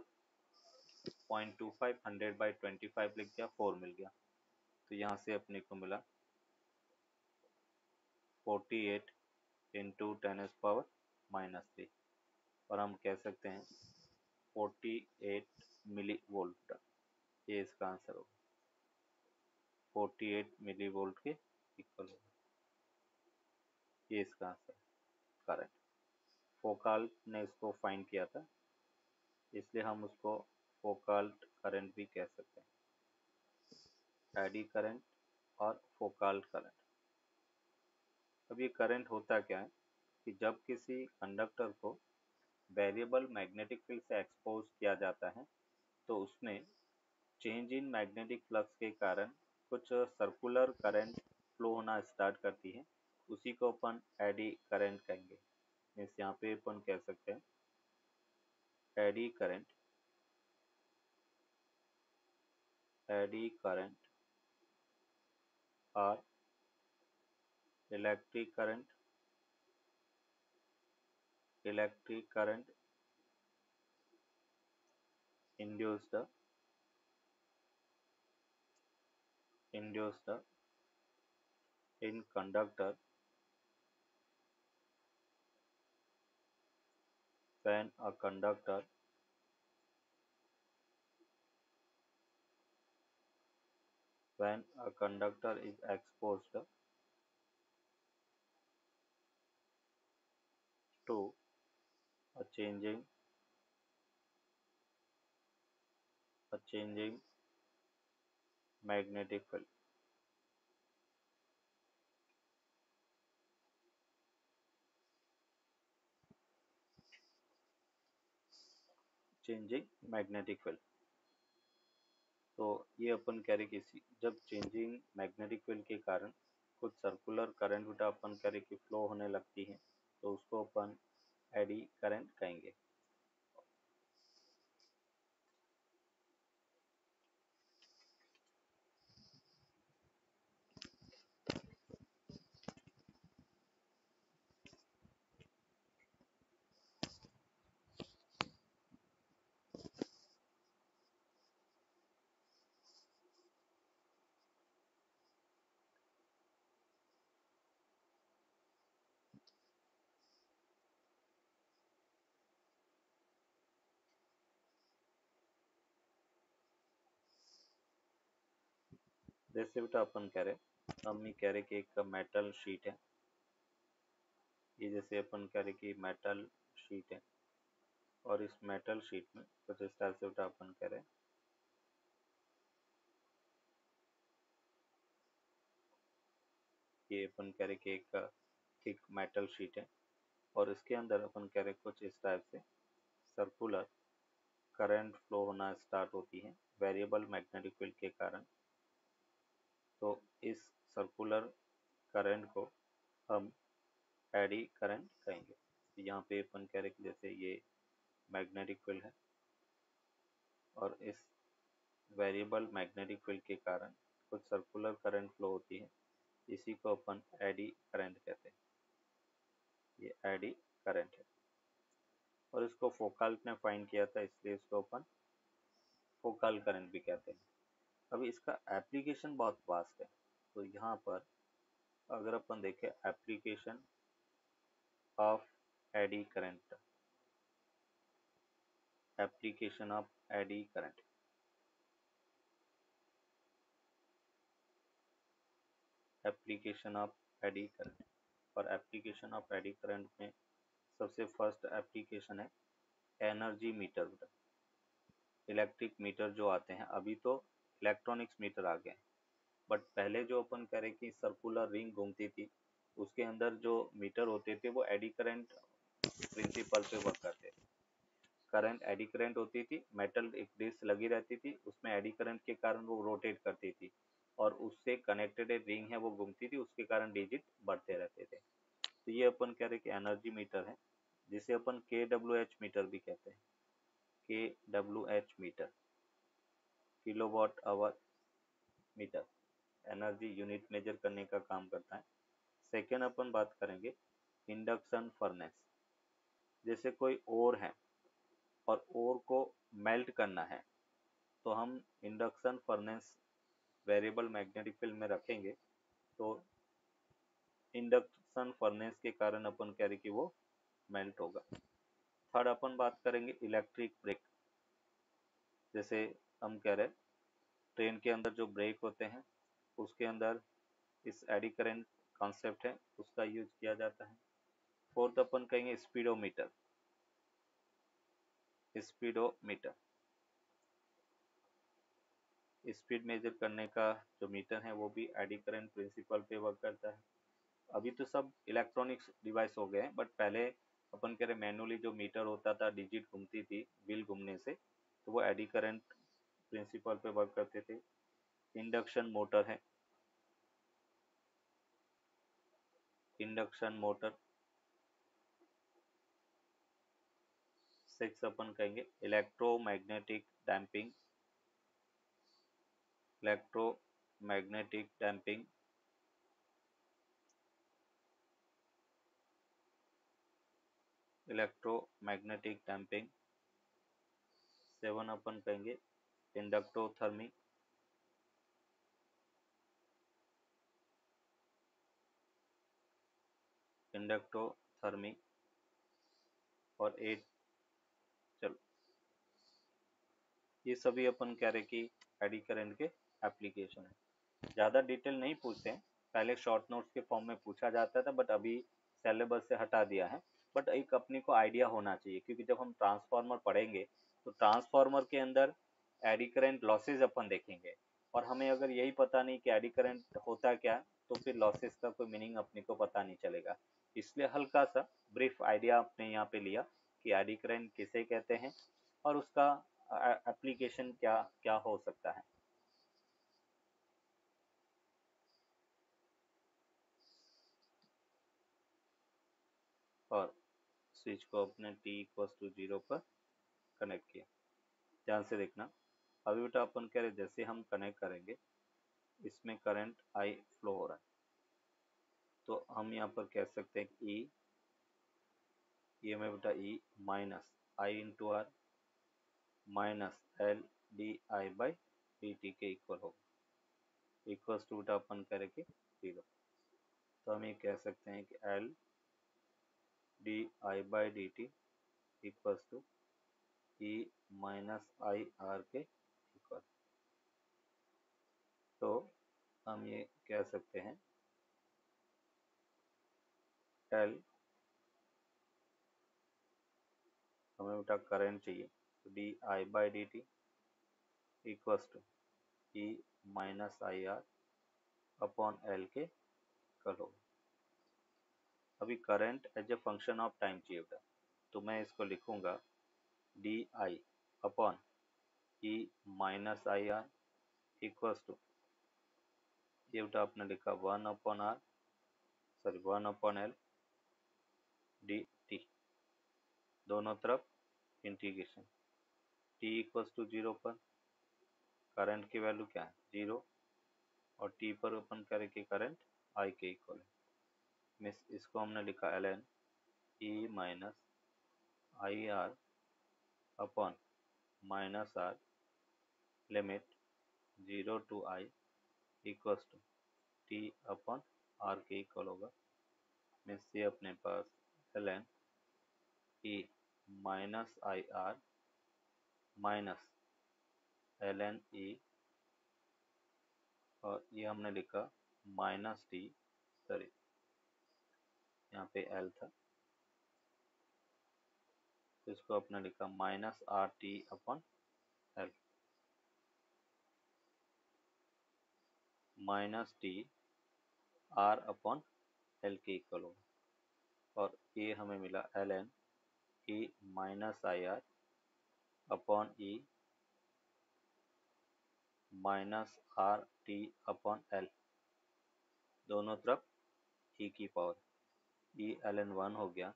0.25 100/25 लिख दिया, 4 मिल गया। तो यहाँ से अपने को मिला 48 इंटू 10⁻³ और हम कह सकते हैं 48 मिली वोल्ट, ये इसका आंसर होगा। 48 मिली वोल्ट के इक्वल होगा, ये इसका आंसर करंट। फोकाल्ट ने इसको फाइंड किया था, इसलिए हम उसको फोकाल्ट करंट भी कह सकते हैं, एडी करंट और फोकाल्ट करंट। अब ये करंट होता क्या है कि जब किसी कंडक्टर को वेरिएबल मैग्नेटिक फील्ड से एक्सपोज किया जाता है तो उसमें चेंज इन मैग्नेटिक फ्लक्स के कारण कुछ सर्कुलर करंट फ्लो होना स्टार्ट करती है, उसी को अपन एडी करंट कहेंगे। मीन्स यहाँ पे अपन कह सकते हैं एडी करंट और electric current induced in conductor when a conductor is exposed to a changing magnetic field। Changing magnetic field, तो ये अपन कह रहे कि जब चेंजिंग मैग्नेटिक फील्ड के कारण कुछ सर्कुलर करंट बेटा अपन कह रहे कि फ्लो होने लगती है, तो उसको अपन एडी करंट कहेंगे। जैसे बेटा अपन कह रहे, हम ये कह रहे कि एक मेटल शीट है, ये जैसे अपन कह रहे कि मेटल शीट है और इस मेटल शीट में कुछ इस तरह से बेटा अपन कह रहे कि अपन कह रहे कि एक मेटल शीट है और इसके अंदर अपन कह रहे कुछ इस टाइप से सर्कुलर करंट फ्लो होना स्टार्ट होती है वेरिएबल मैग्नेटिक फील्ड के कारण। तो इस सर्कुलर करंट को हम एडी करंट कहेंगे। तो यहाँ पे अपन कह रहे कि जैसे ये मैग्नेटिक फील्ड है और इस वेरिएबल मैग्नेटिक फील्ड के कारण कुछ सर्कुलर करंट फ्लो होती है, इसी को अपन एडी करंट कहते हैं, ये एडी करंट है। और इसको फोकाल्ट ने फाइंड किया था, इसलिए इसको अपन फोकल करंट भी कहते हैं। अभी इसका एप्लीकेशन बहुत वास्ट है, तो यहाँ पर अगर अपन देखें application of eddy current, application of eddy current, application of eddy current. और एप्लीकेशन ऑफ एडी करंट में सबसे फर्स्ट एप्लीकेशन है एनर्जी मीटर। इलेक्ट्रिक मीटर जो आते हैं, अभी तो इलेक्ट्रॉनिक्स मीटर आ गए, बट पहले जो अपन कह रहे कि सर्कुलर रिंग घूमती थी, उसके अंदर जो मीटर होते थे वो एडी करंट प्रिंसिपल पे वर्क करते थे। करंट एडी करंट होती थी, मेटल एक डिस्क लगी रहती थी, उसमें एडी करंट के कारण वो रोटेट करती थी और उससे कनेक्टेड एक रिंग है वो घूमती थी, उसके कारण डिजिट बढ़ते रहते थे। तो ये अपन कह रहे कि एनर्जी मीटर है, जिसे अपन KWH मीटर भी कहते हैं। KWH meter, kilowatt hour meter, energy unit measure करने का काम करता है। सेकेंड अपन बात करेंगे इंडक्शन फर्नेस। जैसे कोई ओर है और ओर को मेल्ट करना है तो हम induction furnace variable magnetic field में रखेंगे, तो इंडक्शन फर्नेस के कारण अपन कह रहे कि वो मेल्ट होगा। थर्ड अपन बात करेंगे इलेक्ट्रिक ब्रेक। जैसे हम कह रहे ट्रेन के अंदर जो ब्रेक होते हैं उसके अंदर इस एडी करंट कॉन्सेप्ट है उसका यूज किया जाता है। फोर्थ अपन कहेंगे स्पीडोमीटर। स्पीडोमीटर स्पीड मेजर करने का जो मीटर है वो भी एडी करंट प्रिंसिपल पे वर्क करता है। अभी तो सब इलेक्ट्रॉनिक्स डिवाइस हो गए हैं, बट पहले अपन कह रहे मैनुअली जो मीटर होता था, डिजिट घूमती थी व्हील घूमने से, तो वो एडी करंट प्रिंसिपल पे वर्क करते थे। इंडक्शन मोटर है, इंडक्शन मोटर। सिक्स अपन कहेंगे electromagnetic damping. Electromagnetic damping, electromagnetic damping. Seven upon कहेंगे इंडक्टोथर्मी। इंडक्टोथर्मी। और एट, चलो ये सभी अपन कह रहे कि एडी करंट के एप्लीकेशन है। ज़्यादा डिटेल नहीं पूछते हैं, पहले शॉर्ट नोट्स के फॉर्म में पूछा जाता था बट अभी सिलेबस से हटा दिया है। बट एक अपने को आइडिया होना चाहिए, क्योंकि जब हम ट्रांसफार्मर पढ़ेंगे तो ट्रांसफार्मर के अंदर एडी करंट लॉसेज अपन देखेंगे, और हमें अगर यही पता नहीं कि एडी करंट होता क्या, तो फिर लॉसेज का कोई मीनिंग अपने को पता नहीं चलेगा। इसलिए हल्का सा ब्रीफ आइडिया आपने यहाँ पे लिया कि एडी करंट किसे कहते हैं और उसका एप्लीकेशन क्या क्या हो सकता है। और स्विच को अपने t=0 पर कनेक्ट किया। ध्यान से देखना, अभी बेटा अपन कह रहे जैसे हम कनेक्ट करेंगे इसमें करंट I फ्लो हो रहा है, तो हम यहाँ पर कह सकते हैं कि ये में बेटा E minus I into R minus L D I by D T के इक्वल होगा। इक्वल्स टू बेटा अपन करेंगे 0, तो हम ये कह सकते हैं कि L D I by D T equals to E minus I R के इक्वल। तो हम ये कह सकते हैं एल, हमें बेटा करंट चाहिए, तो D I by D T equals to E minus I R upon L के इक्वल होगा। अभी current as a function of time चाहिए बेटा, तो मैं इसको लिखूंगा D I upon E minus I R equals to, ये बेटा आपने लिखा 1/r, sorry 1/l D T, दोनों तरफ इंटीग्रेशन। t इक्वल्स टू 0 पर करंट की वैल्यू क्या है 0, और t पर अपन करें कि करंट I के इक्वल है। मिस इसको हमने लिखा ln e minus I R upon minus R limit 0 to I equals to t upon r के इक्वल होगा। मिस ये अपने पास ln e minus I R minus ln e, और ये हमने लिखा माइनस टी, सॉरी यहाँ पे एल था, तो इसको अपने लिखा minus R T upon L, minus T R upon L के इक्वल होगा। और ये हमें मिला ln E minus I R upon E minus R T upon L, दोनों तरफ ई की पावर ई एल एन 1 हो गया।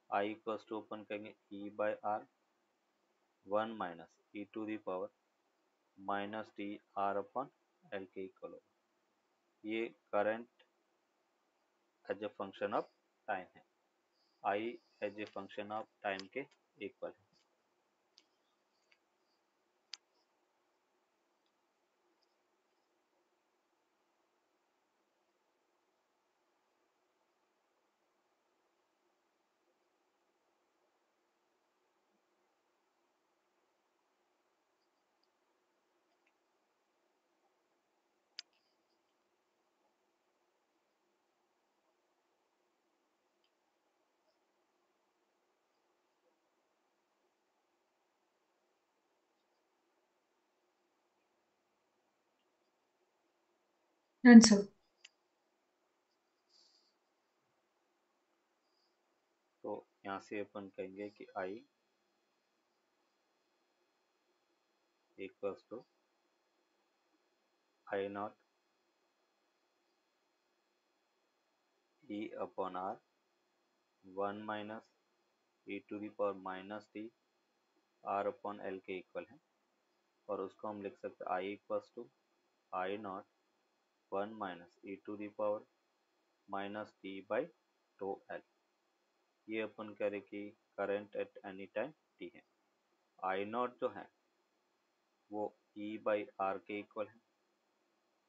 आई इक्वल्स टू ओपन करेंगे E by R 1 minus e to the power minus T R upon L के equal होगा। ये current as a function of time है, I as a function of time के equal है। Answer. तो यहाँ से अपन कहेंगे कि I equals to I naught E upon R 1 minus e to the power minus T R upon L के इक्वल है। और उसको हम लिख सकते हैं I equals to I naught 1 minus e to the power minus T by two L. ये अपन कह रहे कि current at any time T है। आई नॉट जो है वो ई बाई आर के इक्वल है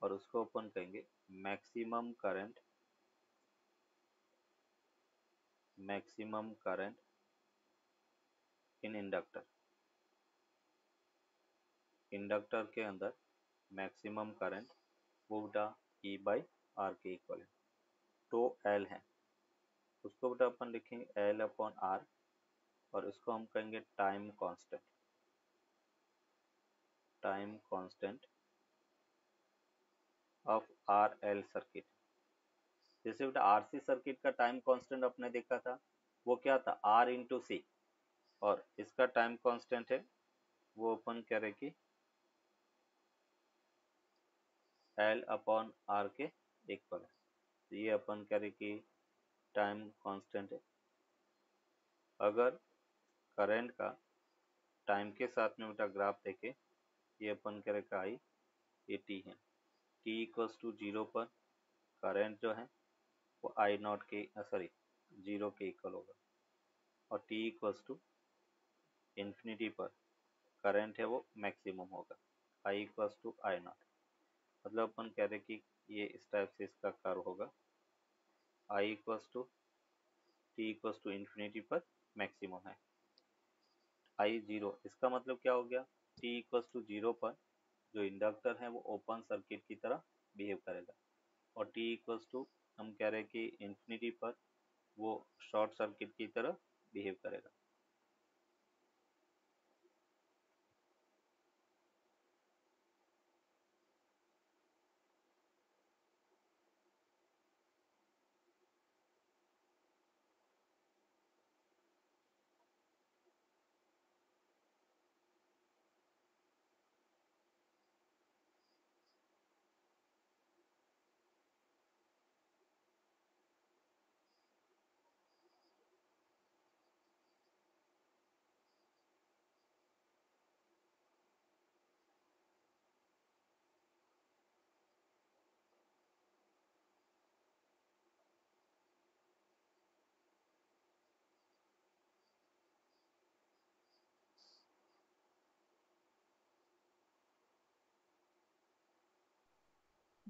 और उसको अपन कहेंगे maximum current in inductor. Inductor के अंदर मैक्सिमम करंट वो बेटा ई बाई आर के इक्वल है, तो एल है। उसको बेटा अपन लिखेंगे एल अपॉन आर और इसको हम कहेंगे time constant of R L circuit. जैसे बेटा आरसी सर्किट का टाइम कांस्टेंट अपने देखा था, वो क्या था आर इंटू सी, और इसका टाइम कांस्टेंट है वो अपन कह रहे कि एल अपॉन आर के इक्वल है। तो ये अपन कह रहे कि टाइम कांस्टेंट है। अगर करंट का टाइम के साथ में बेटा ग्राफ देखे, ये अपन कह रहे आई ये टी है, टी इक्वल्स टू जीरो पर करंट जो है वो आई नॉट के सॉरी जीरो के इक्वल होगा, और टी इक्वल्स टू इन्फिनिटी पर करंट है वो मैक्सिमम होगा, I equals to I not. मतलब अपन कह रहे कि ये इस टाइप से इसका कर्व होगा, I equals to T equals to infinity पर मैक्सिमम है, आई जीरो। इसका मतलब क्या हो गया, टी इक्वल्स टू जीरो पर जो इंडक्टर है वो ओपन सर्किट की तरह बिहेव करेगा, और टी इक्वल्स टू हम कह रहे हैं कि इन्फिनिटी पर वो शॉर्ट सर्किट की तरह बिहेव करेगा।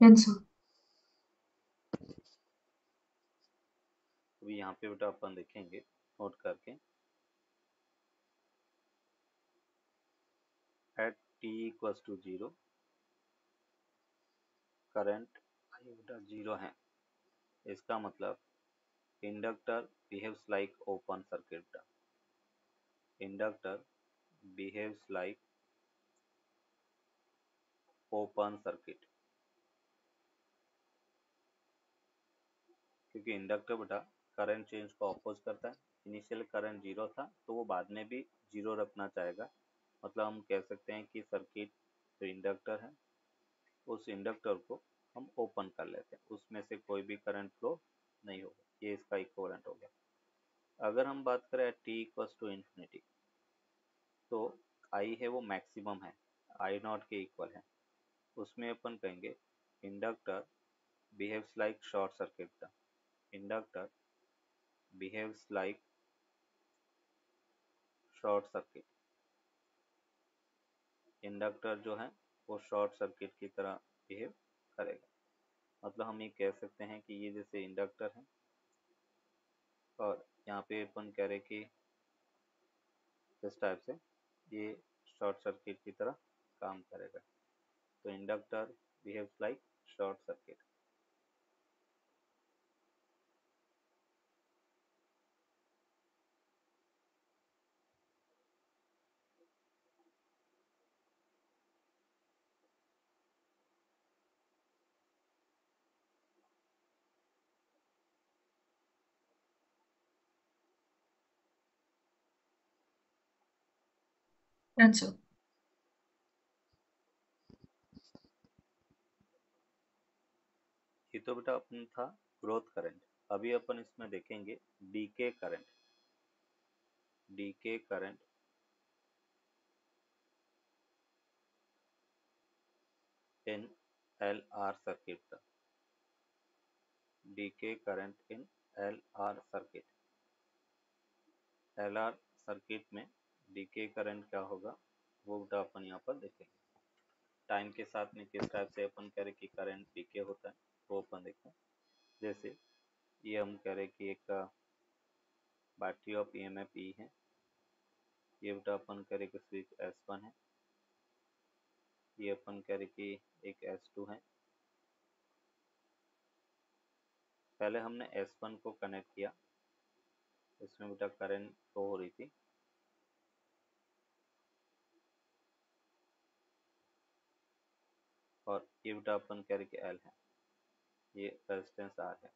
आंसर। अभी यहाँ पे बेटा अपन देखेंगे नोट करके, at T equals to zero current I बेटा जीरो है। इसका मतलब inductor behaves like open circuit, inductor behaves like open circuit, क्योंकि इंडक्टर बेटा करंट चेंज को अपोज करता है, इनिशियल करंट जीरो था तो वो बाद में भी जीरो रखना चाहेगा। मतलब हम कह सकते हैं कि सर्किट जो इंडक्टर है उस इंडक्टर को हम ओपन कर लेते हैं, उसमें से कोई भी करंट फ्लो नहीं होगा, ये इसका इक्विवेलेंट हो गया। अगर हम बात करें t इक्वल्स टू इन्फिनिटी तो I है वो मैक्सिमम है, आई नॉट के इक्वल है, उसमें अपन कहेंगे inductor behaves like short circuit. Inductor behaves like short circuit, inductor जो है वो शॉर्ट सर्किट की तरह बिहेव करेगा। मतलब हम ये कह सकते हैं कि ये जैसे इंडक्टर है और यहाँ पे अपन कह रहे कि इस टाइप से ये शॉर्ट सर्किट की तरह काम करेगा। तो inductor behaves like short circuit. Answer. ये तो बेटा अपन था ग्रोथ करंट। अभी अपन इसमें देखेंगे decay current. Decay current in L R circuit. Decay current in L R circuit. L R circuit में डीके करंट क्या होगा वो बेटा अपन यहाँ पर देखेंगे। टाइम के साथ में किस टाइप से अपन कह रहे कि करंट डीके होता है वो अपन देखें। जैसे ये हम कह रहे कि एक बैटरी ऑफ ईएमएफ ई है, ये बेटा अपन कह रहे कि स्विच S1 है, ये अपन कह रहे कि एक S2 है। पहले हमने S1 को कनेक्ट किया, इसमें बेटा करंट फ्लो हो रही थी, और ये बेटा अपन कह रहे कि L है, ये रेजिस्टेंस R है।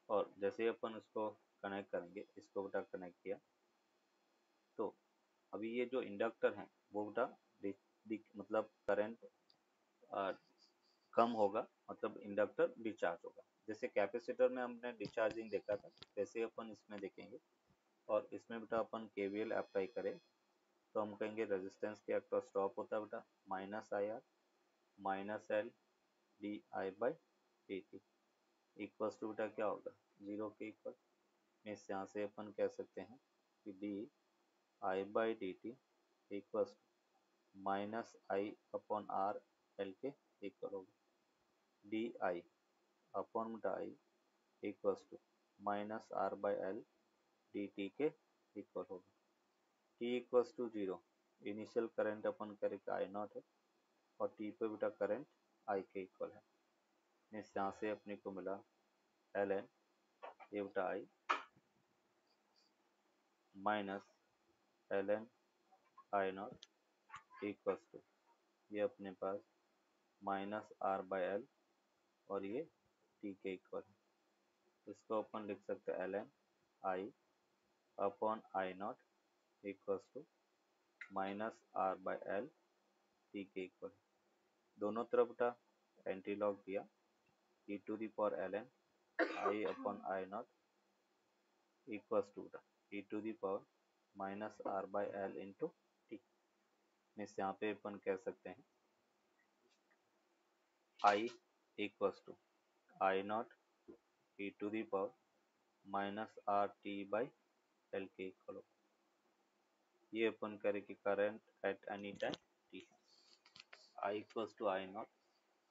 और जैसे ही अपन इसको कनेक्ट करेंगे, इसको बेटा कनेक्ट किया, तो अभी ये जो इंडक्टर है वो बेटा मतलब करंट कम होगा, मतलब इंडक्टर डिस्चार्ज होगा। जैसे कैपेसिटर में हमने डिस्चार्जिंग देखा था वैसे अपन इसमें देखेंगे। और इसमें बेटा अपन केवीएल अप्लाई करें तो हम कहेंगे रेजिस्टेंस के अक्रॉस ड्रॉप होता है बेटा minus I R minus L D I by D T equals to बेटा क्या होगा जीरो के इक्वल। मीन्स यहाँ से अपन कह सकते हैं कि D I by D T equals minus I upon R L के इक्वल होगा। डी आई अपॉन बेटा I equals to minus R by L D T के इक्वल होगा। T equals to zero, initial current अपन करेंगे I not है और T पे बेटा करंट आई के इक्वल है। मीन्स यहाँ से अपने को मिला एल एन ये बेटा I minus L N I naught equals to ये अपने पास माइनस आर बाई एल और ये टी के इक्वल है। इसको अपन लिख सकते हैं L N I upon I naught equals to minus R by L T के इक्वल है। दोनों तरफ बेटा एंटी लॉग दिया e to the power L N I upon I naught equals to e to the power minus R by L into T. Means यहाँ पे अपन कह सकते हैं I equals to I naught e to the power minus R T by L के equal हो। ये अपन करें कि current at any time T है। I equals to I naught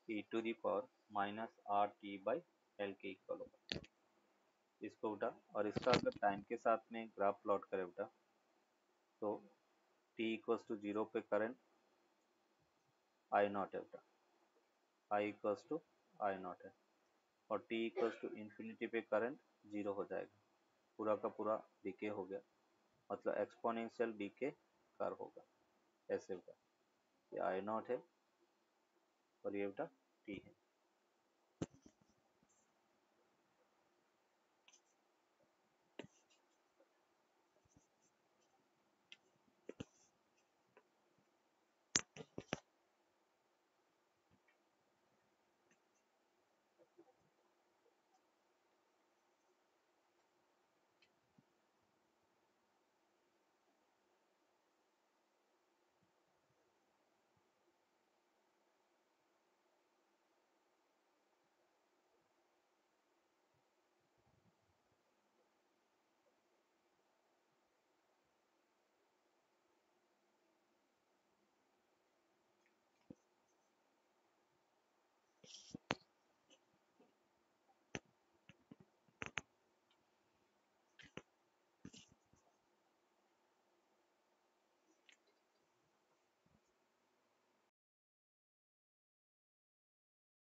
e to the power minus R T by L के equal होगा। इसको बेटा और इसका अगर टाइम के साथ में ग्राफ प्लॉट करें बेटा तो t इक्वल्स टू जीरो पे करंट आई नॉट है बेटा, I equals to I not है, और t इक्वल्स टू इन्फिनिटी पे करंट जीरो हो जाएगा, पूरा का पूरा डीके हो गया, मतलब एक्सपोनेंशियल डीके कर होगा ऐसे बेटा। ये आई नॉट है और ये बेटा t है।